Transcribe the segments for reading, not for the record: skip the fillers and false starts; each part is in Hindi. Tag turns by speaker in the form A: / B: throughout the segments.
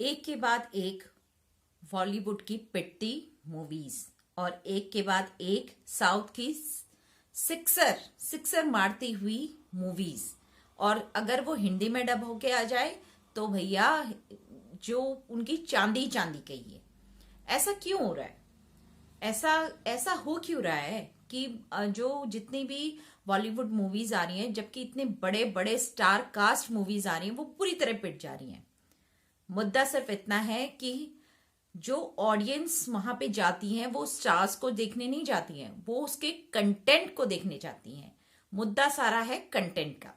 A: एक के बाद एक बॉलीवुड की पिटती मूवीज और एक के बाद एक साउथ की सिक्सर सिक्सर मारती हुई मूवीज। और अगर वो हिंदी में डब होके आ जाए तो भैया जो उनकी चांदी चांदी कही है। ऐसा क्यों हो रहा है? ऐसा ऐसा हो क्यों रहा है कि जो जितनी भी बॉलीवुड मूवीज आ रही हैं, जबकि इतने बड़े बड़े स्टार कास्ट मूवीज आ रही हैं, वो पूरी तरह पिट जा रही हैं। मुद्दा सिर्फ इतना है कि जो ऑडियंस वहां पे जाती हैं वो स्टार्स को देखने नहीं जाती हैं, वो उसके कंटेंट को देखने जाती हैं। मुद्दा सारा है कंटेंट का।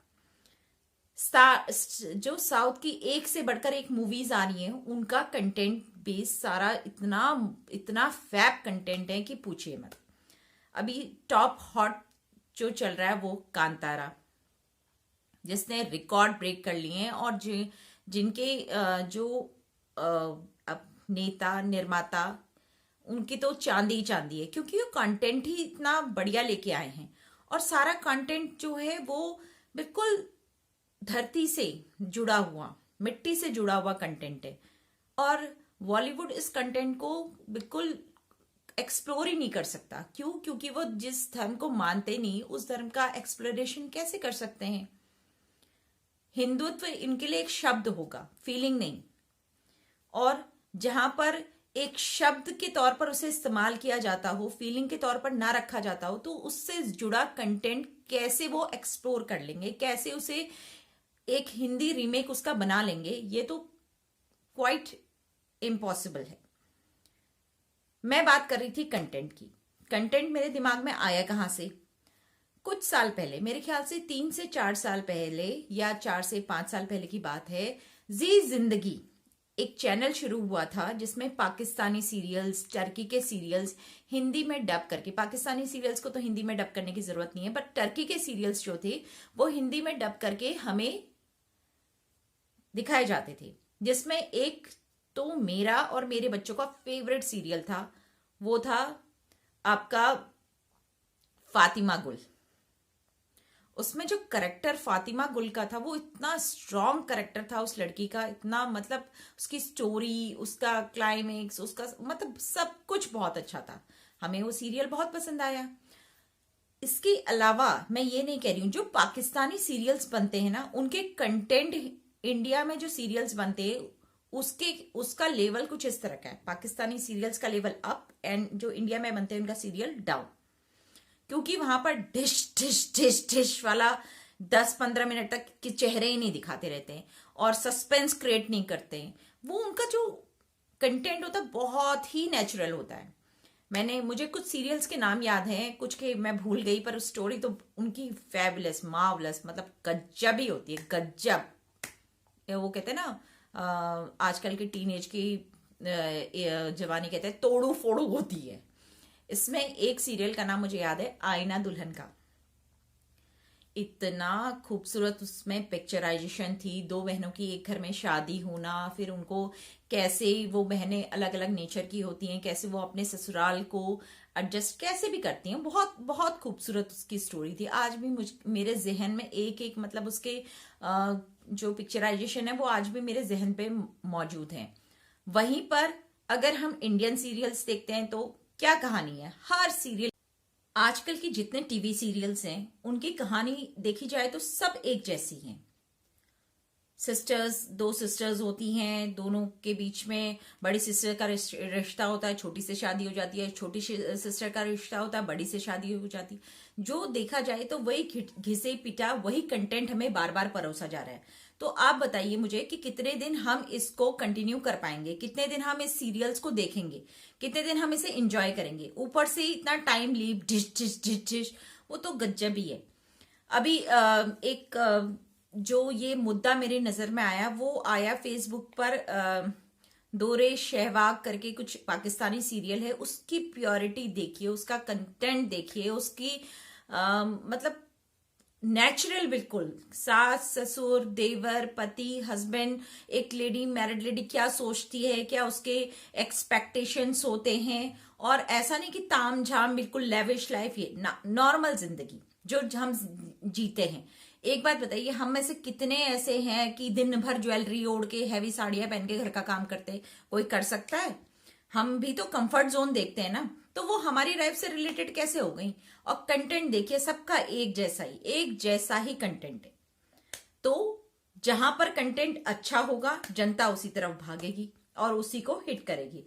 A: जो साउथ की एक से बढ़कर एक मूवीज आ रही हैं, उनका कंटेंट बेस सारा इतना इतना फैब कंटेंट है कि पूछिए मत। अभी टॉप हॉट जो चल रहा है वो कांतारा, जिसने रिकॉर्ड ब्रेक कर लिए हैं। और जिनके जो नेता निर्माता, उनकी तो चांदी ही चांदी है, क्योंकि वो कंटेंट ही इतना बढ़िया लेके आए हैं। और सारा कंटेंट जो है वो बिल्कुल धरती से जुड़ा हुआ, मिट्टी से जुड़ा हुआ कंटेंट है। और बॉलीवुड इस कंटेंट को बिल्कुल एक्सप्लोर ही नहीं कर सकता। क्यों? क्योंकि वो जिस धर्म को मानते नहीं, उस धर्म का एक्सप्लोरेशन कैसे कर सकते हैं? हिंदुत्व इनके लिए एक शब्द होगा, फीलिंग नहीं। और जहां पर एक शब्द के तौर पर उसे इस्तेमाल किया जाता हो, फीलिंग के तौर पर ना रखा जाता हो, तो उससे जुड़ा कंटेंट कैसे वो एक्सप्लोर कर लेंगे? कैसे उसे एक हिंदी रीमेक उसका बना लेंगे? ये तो क्वाइट इम्पॉसिबल है। मैं बात कर रही थी कंटेंट की। कंटेंट मेरे दिमाग में आया कहां से? कुछ साल पहले, मेरे ख्याल से 3 से 4 साल पहले या 4 से 5 साल पहले की बात है, जी जिंदगी एक चैनल शुरू हुआ था जिसमें पाकिस्तानी सीरियल्स, टर्की के सीरियल्स हिंदी में डब करके, पाकिस्तानी सीरियल्स को तो हिंदी में डब करने की जरूरत नहीं है, बट टर्की के सीरियल्स जो थे वो हिंदी में डब करके हमें दिखाए जाते थे। जिसमें एक तो मेरा और मेरे बच्चों का फेवरेट सीरियल था, वो था आपका फातिमा गुल। उसमें जो करेक्टर फातिमा गुल का था, वो इतना स्ट्रॉन्ग करेक्टर था उस लड़की का, इतना मतलब उसकी स्टोरी, उसका क्लाइमेक्स, उसका मतलब सब कुछ बहुत अच्छा था। हमें वो सीरियल बहुत पसंद आया। इसके अलावा मैं ये नहीं कह रही हूं, जो पाकिस्तानी सीरियल्स बनते हैं ना, उनके कंटेंट इंडिया में जो सीरियल्स बनते हैं उसका लेवल कुछ इस तरह का है। पाकिस्तानी सीरियल्स का लेवल अप, एंड जो इंडिया में बनते हैं उनका सीरियल डाउन। क्योंकि वहां पर डिश डिश डिश डिश वाला 10-15 मिनट तक के चेहरे ही नहीं दिखाते रहते हैं और सस्पेंस क्रिएट नहीं करते हैं। वो उनका जो कंटेंट होता है बहुत ही नेचुरल होता है। मुझे कुछ सीरियल्स के नाम याद हैं, कुछ के मैं भूल गई, पर स्टोरी तो उनकी फैबुलस, मार्वलस, मतलब गज्जब ही होती है, गज्जब। वो कहते हैं ना, आजकल के टीनेज की जवानी कहते हैं तोड़ू फोड़ू होती है। इसमें एक सीरियल का नाम मुझे याद है, आईना दुल्हन का। इतना खूबसूरत उसमें पिक्चराइजेशन थी। दो बहनों की एक घर में शादी होना, फिर उनको कैसे वो बहनें अलग अलग नेचर की होती हैं, कैसे वो अपने ससुराल को एडजस्ट कैसे भी करती हैं। बहुत बहुत खूबसूरत उसकी स्टोरी थी। आज भी मेरे जहन में एक एक मतलब उसके जो पिक्चराइजेशन है वो आज भी मेरे जहन पे मौजूद है। वहीं पर अगर हम इंडियन सीरियल्स देखते हैं तो क्या कहानी है? हर सीरियल, आजकल की जितने टीवी सीरियल्स हैं, उनकी कहानी देखी जाए तो सब एक जैसी हैं। दो सिस्टर्स होती हैं, दोनों के बीच में बड़ी सिस्टर का रिश्ता होता है, छोटी से शादी हो जाती है, छोटी सिस्टर का रिश्ता होता है, बड़ी से शादी हो जाती है। जो देखा जाए तो वही घिसे पिटा वही कंटेंट हमें बार बार परोसा जा रहा है। तो आप बताइए मुझे कि कितने दिन हम इसको कंटिन्यू कर पाएंगे, कितने दिन हम इस सीरियल्स को देखेंगे, कितने दिन हम इसे एंजॉय करेंगे? ऊपर से इतना time leap dish dish dish dish, वो तो गज्जब ही है। अभी एक जो ये मुद्दा मेरी नजर में आया, वो आया फेसबुक पर। दोरे शहवाग करके कुछ पाकिस्तानी सीरियल है, उसकी प्योरिटी देखिए, उसका कंटेंट देखिए, उसकी मतलब नेचुरल, बिल्कुल सास ससुर देवर पति हस्बैंड, एक लेडी मैरिड लेडी क्या सोचती है, क्या उसके एक्सपेक्टेशंस होते हैं। और ऐसा नहीं कि ताम झाम बिल्कुल लेविश लाइफ, ये नॉर्मल जिंदगी जो हम जीते हैं। एक बात बताइए, हम में से कितने ऐसे हैं कि दिन भर ज्वेलरी ओढ़ के हैवी साड़ियां पहन के घर का काम करते हैं? कोई कर सकता है? हम भी तो कंफर्ट जोन देखते हैं ना, तो वो हमारी लाइफ से रिलेटेड कैसे हो गई? और कंटेंट देखिए, सबका एक जैसा ही कंटेंट है। तो जहां पर कंटेंट अच्छा होगा, जनता उसी तरफ भागेगी और उसी को हिट करेगी।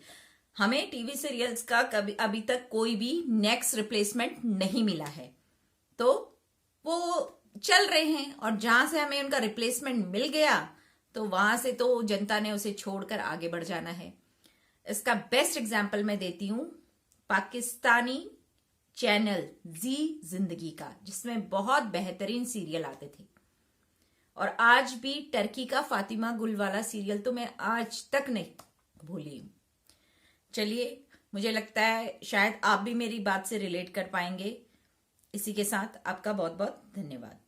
A: हमें टीवी सीरियल्स का कभी अभी तक कोई भी नेक्स्ट रिप्लेसमेंट नहीं मिला है, तो वो चल रहे हैं, और जहां से हमें उनका रिप्लेसमेंट मिल गया तो वहां से तो जनता ने उसे छोड़कर आगे बढ़ जाना है। इसका बेस्ट एग्जाम्पल मैं देती हूं पाकिस्तानी चैनल जी जिंदगी का, जिसमें बहुत बेहतरीन सीरियल आते थे। और आज भी टर्की का फातिमा गुल वाला सीरियल तो मैं आज तक नहीं भूली हूं। चलिए, मुझे लगता है शायद आप भी मेरी बात से रिलेट कर पाएंगे। इसी के साथ आपका बहुत बहुत धन्यवाद।